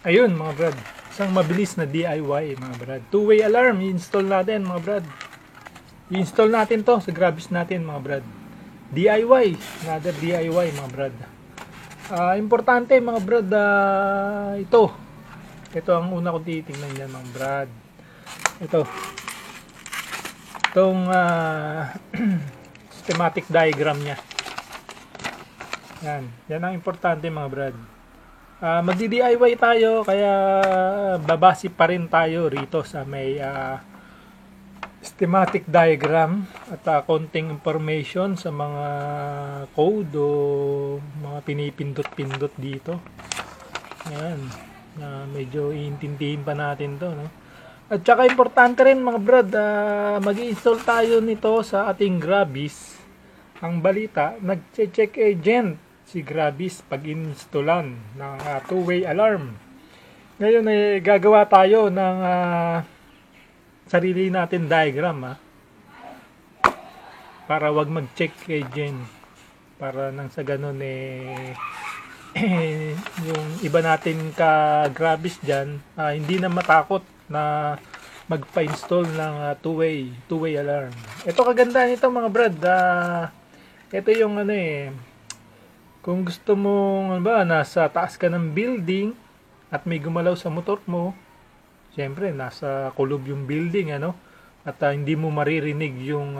Ayun mga brad, isang mabilis na DIY mga brad. Two-way alarm, i-install natin mga brad. I-install natin to sa Grabis natin mga brad. DIY, another DIY mga brad. Importante mga brad, ito. Ito ang una kong titingnan dyan mga brad. Ito. Itong schematic diagram niya. Yan ang importante mga brad. Magdi-DIY tayo kaya babase pa rin tayo rito sa may schematic diagram at konting information sa mga code o mga pinipindot-pindot dito. Ayan. Medyo iintindihin pa natin to, no? At saka importante rin mga brad, mag-i-install tayo nito sa ating Grabis. Ang balita, nag-check agent si Grabis pag-installan ng two-way alarm. Ngayon gagawa tayo ng sarili natin diagram para wag mag-check agent, para nang sa ganun yung iba natin ka Grabis dyan, hindi na matakot na magpa-install ng two-way alarm. Ito kaganda nito mga brad, ito yung kung gusto mo nasa taas ka ng building at may gumalaw sa motor mo, siyempre nasa kulob yung building at hindi mo maririnig yung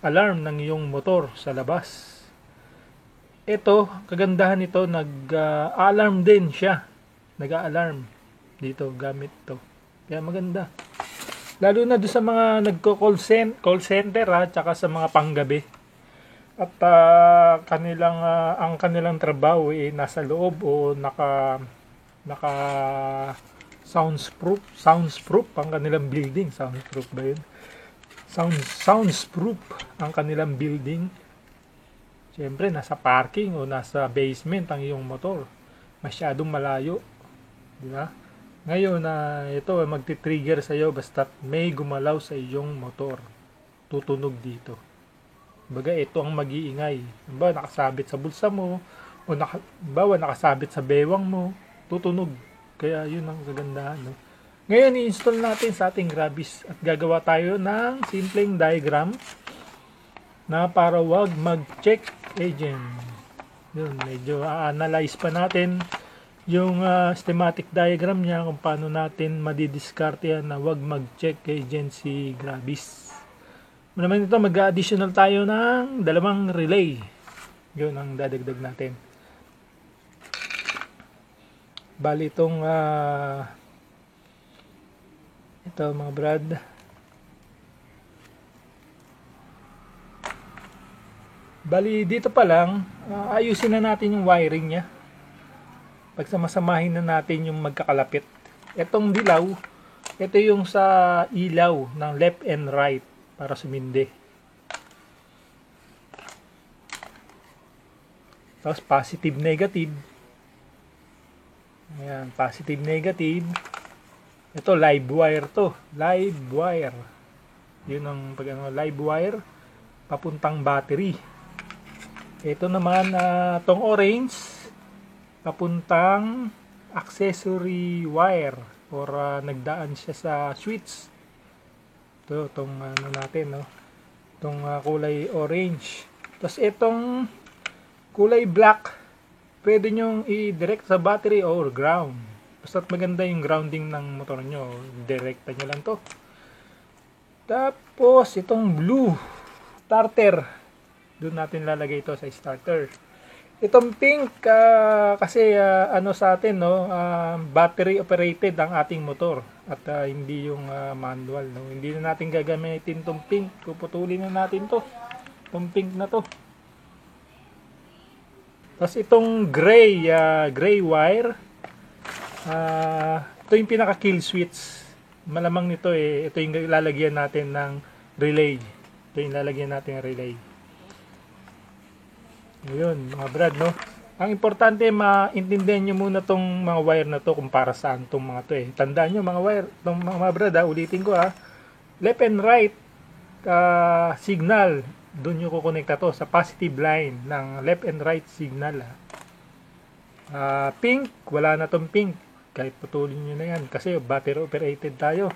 alarm ng iyong motor sa labas. Ito, kagandahan nito, nag-alarm din siya. Nag-alarm dito gamit to. Kaya maganda. Lalo na doon sa mga call center tsaka sa mga panggabi. At ang kanilang trabaho nasa loob o naka soundproof ang kanilang building. Soundproof ba yun? Soundproof ang kanilang building. Siyempre nasa parking o nasa basement ang iyong motor. Masyadong malayo, di ba? Ngayon ito magti-trigger sa iyo basta may gumalaw sa iyong motor. Tutunog dito. Baga ito ang mag-iingay. Ba nakasabit sa bulsa mo o nakasabit sa bewang mo, tutunog. Kaya yun ang kagandahan, no? Ngayon i-install natin sa ating Grabis at gagawa tayo ng simpleng diagram na para wag mag-check agent. Yun, medyo analyze pa natin yung schematic diagram niya kung paano natin madidiskarte yan na wag mag-check agent si Grabis. Naman ito, mag-additional tayo ng dalawang relay. Yun ang dadagdag natin. Bali itong ito mga brad, bali dito pa lang ayusin na natin yung wiring nya. Pagsamasamahin na natin yung magkakalapit. Itong dilaw, ito yung sa ilaw ng left and right para sumindi. Tapos positive negative. Ayan, positive negative. Ito live wire to. Live wire. Yun ang live wire papuntang battery. Ito naman tong orange papuntang accessory wire or nagdaan siya sa switch. Itong natin, no? Itong kulay orange. Tapos itong kulay black, pwede nyong i-direct sa battery or ground. Basta't maganda yung grounding ng motor nyo, direkta nyo lang to. Tapos itong blue, starter. Doon natin lalagay ito sa starter. Itong pink, kasi sa atin, no, battery operated ang ating motor at hindi yung manual, no. Hindi na natin gagamitin itong pink. Puputulin na natin to. Itong pink na to. Tapos itong gray wire, ito yung pinaka kill switch. Malamang nito ito yung lalagyan natin ng relay. Ito yung lalagyan natin ng relay. Ayun, mga brad, no? Ang importante, maintindihan nyo muna tong mga wire na to kung para saan tong mga to Tandaan nyo mga wire, tong mga brad, ulitin ko left and right signal, doon nyo kukonekta to sa positive line ng left and right signal. Pink, wala na tong pink. Kahit putulin nyo na yan kasi battery operated tayo.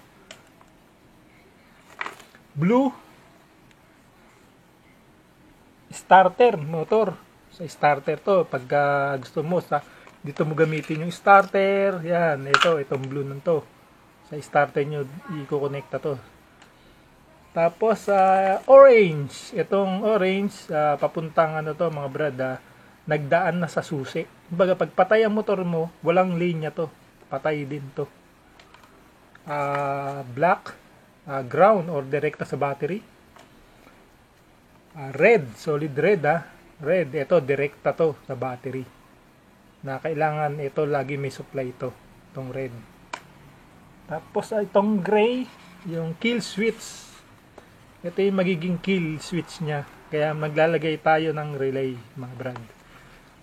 Blue, starter motor. Sa starter to, pagka gusto mo dito mo gamitin yung starter, yan, itong blue nito. Sa starter nyo i-connecta to. Tapos orange, itong orange papuntang mga brad, nagdaan na sa susi. Kumbaga pag patay ang motor mo, walang linya to. Patay din to. Black, ground or direkta sa battery. Red, solid red red, ito direkta to sa battery. Na kailangan ito lagi may supply ito, itong red. Tapos itong gray, yung kill switch. Ito yung magiging kill switch niya. Kaya maglalagay tayo ng relay, mga brad.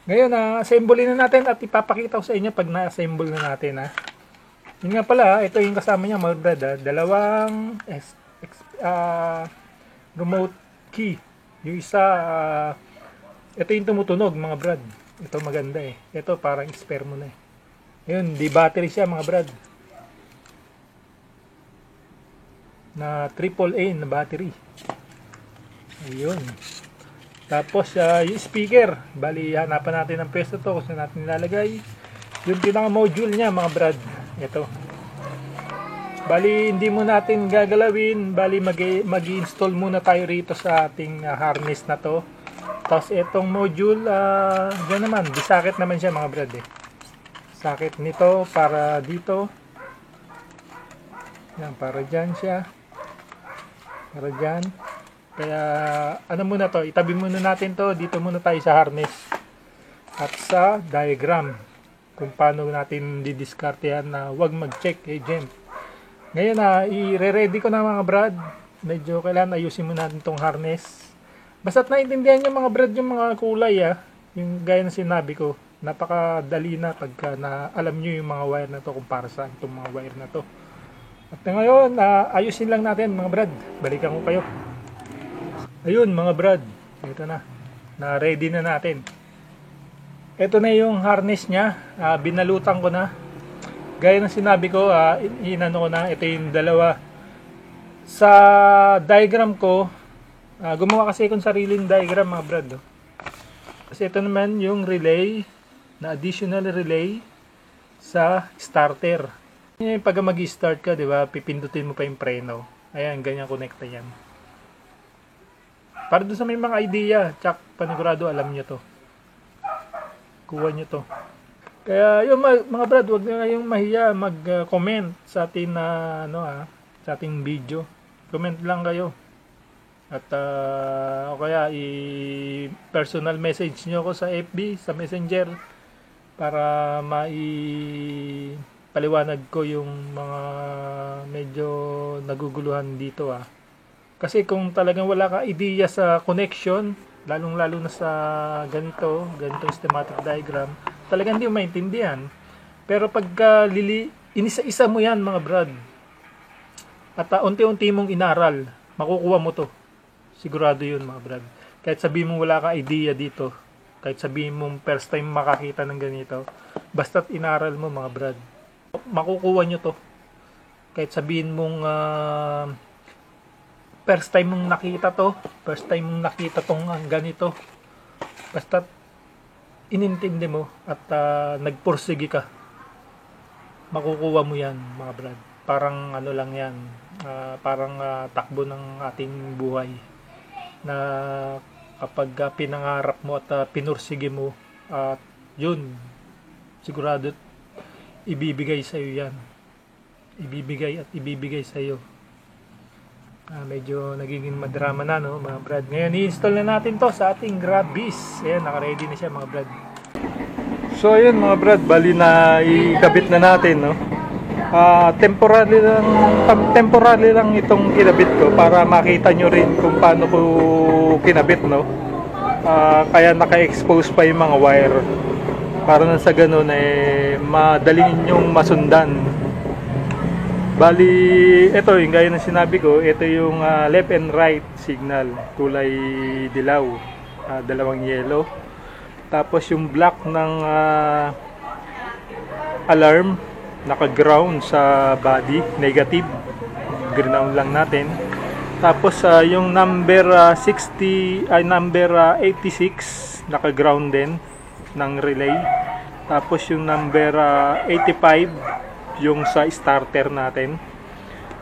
Ngayon, assemble na natin at ipapakita ko sa inyo pag na-assemble na natin. Yun nga pala, ito yung kasama niya, mga brad. Dalawang remote key. Yung isa, ito yung tumutunog, mga brad. Ito maganda eh. Ito parang spare mo na eh. Yun, di battery siya, mga brad. Na AAA na battery. Ayun. Tapos yung speaker, bali hanapan natin ang pwesto to kung saan natin nilalagay. Yung pinaka module niya, mga brad. Ito. Bali hindi mo natin gagalawin, bali mag-i-install muna tayo rito sa ating harness na to. Tapos itong module, dyan naman, disakit naman siya, mga brad eh. Sakit nito para dito. Yan, para dyan siya. Para dyan. Kaya ano muna to, itabi muna natin to, dito muna tayo sa harness at sa diagram kung paano natin didiskarte yan na wag mag-check agent. Ngayon i-ready ko na, mga brad. Medyo kailangan ayusin muna natin tong harness. Basta't naintindihan nyo, mga brad, yung mga kulay yung gaya na sinabi ko, napakadali na pagka alam nyo yung mga wire na to kung para saan itong mga wire na to. At ngayon ayusin lang natin, mga brad. Balikan ko kayo. Ayun, mga brad, ito na ready na natin. Ito na yung harness nya, binalutan ko na. Gaya ng sinabi ko, inano ko na, ito yung dalawa. Sa diagram ko, gumawa kasi akong sariling diagram, mga brad. Kasi ito naman yung relay, na additional relay sa starter. Yung pag mag-start ka, di ba, pipindutin mo pa yung preno. Ayan, ganyan connecta yan. Para doon sa may mga idea, tsak, panigurado alam nyo to. Kuha nyo to. Kaya yung mga brad, huwag na kayong mahiya mag-comment sa ating sa ating video. Comment lang kayo. At o kaya i-personal message nyo ako sa FB, sa Messenger para paliwanag ko yung mga medyo naguguluhan dito Kasi kung talagang wala ka idea sa connection, lalong-lalo na sa ganitong schematic diagram, talagang hindi mo maintindihan. Pero pagka inisa-isa mo yan, mga brad, at unti-unti mong inaral, makukuha mo to. Sigurado yun, mga brad. Kahit sabihin mong wala ka idea dito, kahit sabihin mong first time makakita ng ganito, basta't inaral mo, mga brad, makukuha nyo to. Kahit sabihin mong first time mong nakita tong ganito, basta inintindi mo at nagpursige ka, makukuha mo yan, mga brad. Parang ano lang yan, parang takbo ng ating buhay na kapag pinangarap mo at pinursige mo, yun, sigurado ibibigay sa iyo yan. Ibibigay sa iyo. Medyo nagiging madrama na, no, mga brad. Ngayon, i-install na natin to sa ating Grabis. Ayan, naka-ready na siya, mga brad. So, ayun, mga brad, bali na ikabit na natin, no. Temporary lang itong kinabit ko para makita nyo rin kung paano ko kinabit, no. Kaya naka-expose pa yung mga wire. Para na sa ganun, madali ninyong masundan. Bali, ito yung gaya ng sinabi ko, ito yung left and right signal, kulay dilaw, dalawang yellow. Tapos yung black ng alarm, naka-ground sa body, negative. Ground lang natin. Tapos yung number 86 naka-ground din ng relay. Tapos yung number 85 yung sa starter natin.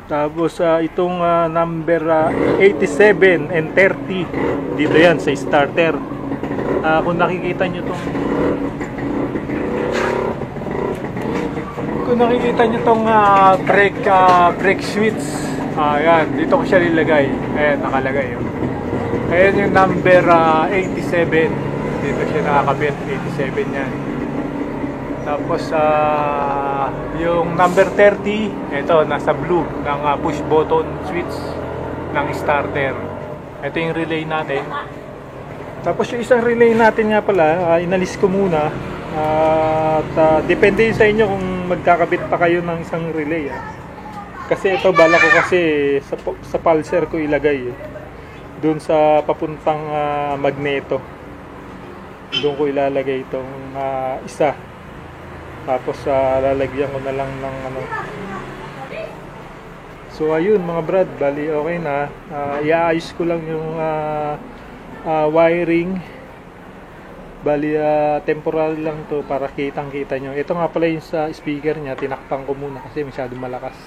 Tapos itong number 87 and 30 dito yan sa starter. Kung nakikita nyo tong brake switch, ayan, dito ko siya nilagay. Ayan, nakalagay yun. Ayan yung number 87, dito siya nakakabit. 87 yan. Tapos yung number 30, ito nasa blue ng push button switch ng starter. Ito yung relay natin. Tapos yung isang relay natin nga pala, inalis ko muna. At depende sa inyo kung magkakabit pa kayo ng isang relay. Kasi ito bala ko kasi sa pulser ko ilagay. Doon sa papuntang magneto. Doon ko ilalagay itong isa. Tapos lalagyan ko na lang ng ano. So ayun mga brad, bali okay na. Iaayos ko lang yung wiring. Bali temporary lang to para kitang-kita nyo. Ito nga pala yung sa speaker niya, tinakpan ko muna kasi masyado malakas.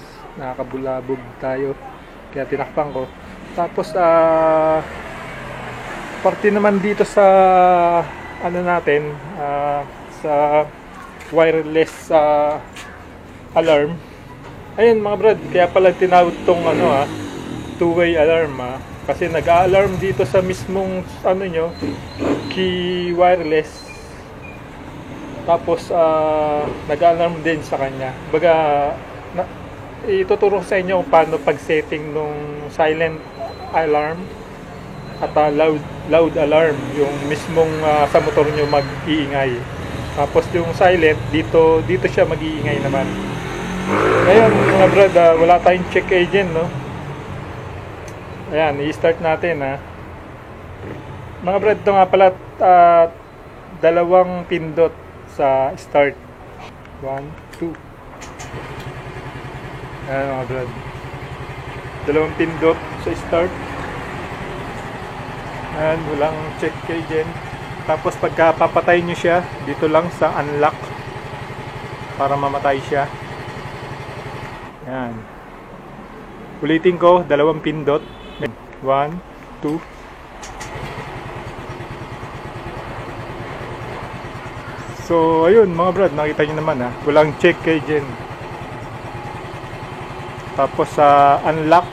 Nakakabulabog tayo. Kaya tinakpan ko. Tapos parte naman dito sa ano natin, sa wireless alarm. Ayun mga brad, kaya pala tinawag tong ano two-way alarm kasi nag-a-alarm dito sa mismong ano nyo, key wireless. Tapos nag-a-alarm din sa kanya. Baga ituturo sa inyo kung paano pag-setting nung silent alarm at loud alarm, yung mismong sa motor nyo mag-iingay. Tapos yung silent, dito siya mag-iingay naman. Ngayon mga brad, wala tayong check agent, no? Ayan, i-start natin mga brad, ito nga pala dalawang pindot sa start. 1, 2. Ayan mga brad, dalawang pindot sa start. Ayan, walang check agent. Tapos pagka papatay nyo siya, dito lang sa unlock para mamatay siya. Yan. Ulitin ko, dalawang pindot. 1, 2. So ayun mga brad, nakita nyo naman walang check agent. Tapos unlock.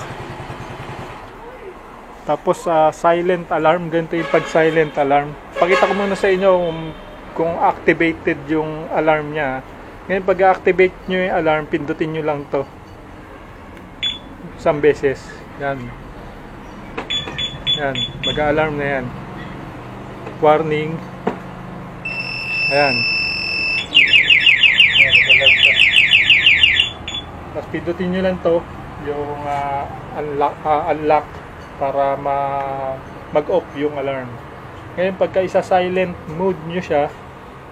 Tapos silent alarm, ganito yung pag silent alarm. Pakita ko muna sa inyo kung activated yung alarm niya. Ngayon pag-activate nyo yung alarm, pindutin nyo lang to isang beses. Yan, mag-alarm na yan. Warning. Ayan, tapos pindutin nyo lang to yung unlock para mag-off yung alarm. Ngayon pagka isa silent mode nyo siya,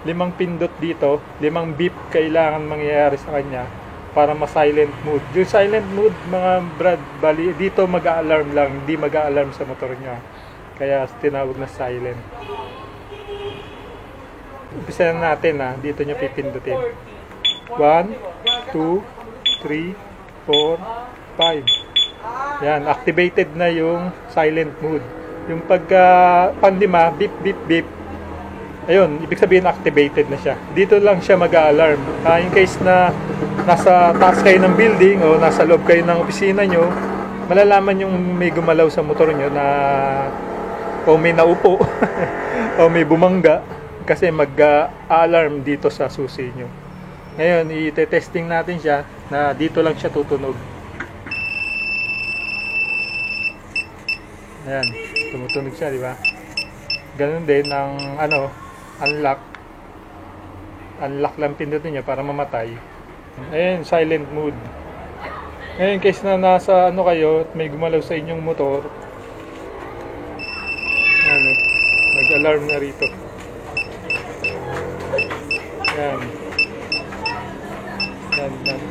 5 pindot dito, 5 beep kailangan mangyayari sa kanya para ma-silent mode. Yung silent mode mga brad, bali dito mag-a-alarm lang, hindi mag-a-alarm sa motor nyo. Kaya tinawag na silent. Umpisa na natin dito nyo pipindutin. 1, 2, 3, 4, 5. Yan, activated na yung silent mode. Yung pagka pandima, beep beep beep, ayun, ibig sabihin activated na siya. Dito lang siya mag-a-alarm. In case na nasa taas kayo ng building o nasa loob kayo ng opisina nyo, malalaman yung may gumalaw sa motor nyo na o may naupo o may bumangga kasi mag-a-alarm dito sa susi nyo. Ngayon, i-testing natin siya na dito lang siya tutunog. Ayan, tumutunog siya, di ba? Ganun din ang unlock. Unlock lang pindutin niya para mamatay. Ayan, silent mode. Ngayon, case na nasa kayo at may gumalaw sa inyong motor, nag-alarm na rito. Ayan.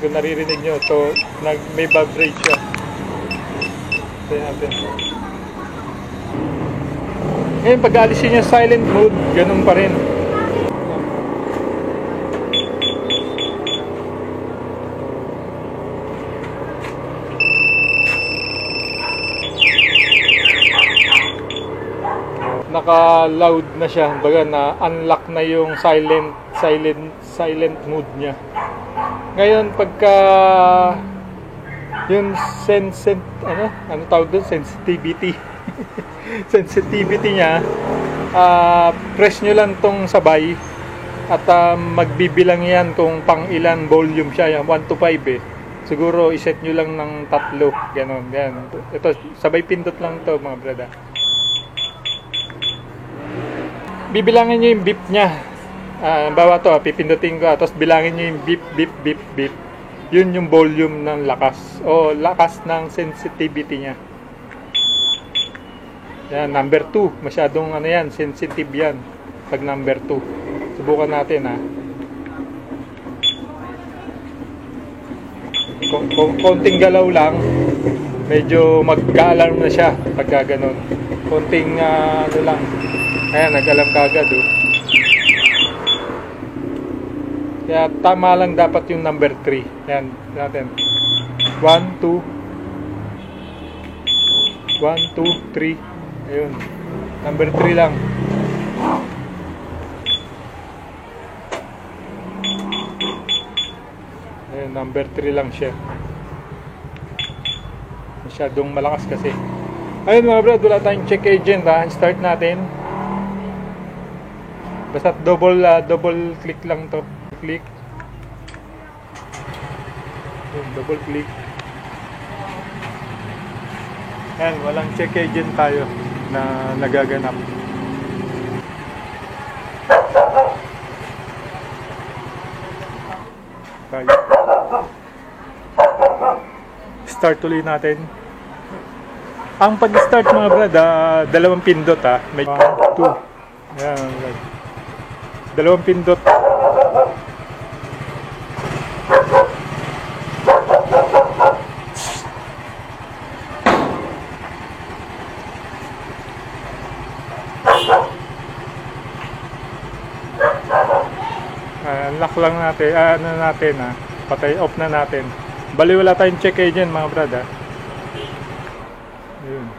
Kung naririnig nyo, to, may vibrate siya. Tignan natin. Ngayon, pag alisin niya silent mode, ganun pa rin. Naka-loud na siya, baga na unlock na yung silent mode niya. Ngayon pagka yung ano tawag doon, sensitivity sensitivity niya, press nyo lang tong sabay at magbibilang yan kung pang ilan volume siya, 1 to 5 eh. Siguro iset nyo lang ng 3, ganon, yan. Ito, sabay pindot lang to mga brada. Bibilangin nyo yung beep nya. Bawa to, pipindutin ko, tapos bilangin nyo yung beep, beep, beep, beep. Yun yung volume ng lakas o lakas ng sensitivity nya. Yan, number 2. Masyadong ano yan, sensitive yan pag number 2. Subukan natin ha. Konting galaw lang, medyo mag-alarm na siya pagka ganun. Konting ano lang. Ayan, nag-alarm kagad oh. Kaya tama lang dapat yung number 3. Ayan, natin. 1, 2 1, 2, 3. Ayun. Number 3 lang. Ayun, number 3 lang siya. Masyadong malakas kasi. Ayun mga brad, wala tayong check agent ha. Start natin. Basta double click lang to. Click. Ayun, double click. Ayan, walang check agent tayo na nagaganap. Tayo. Start ulit natin. Ang pag-start mga brad, dalawang pindot ha. May 1, 2. Ayan, brad. Dalawang pindot. Unlock lang natin, ano natin ha. Patay, off na natin. Bali wala tayong check agent mga brad ha. Ayun.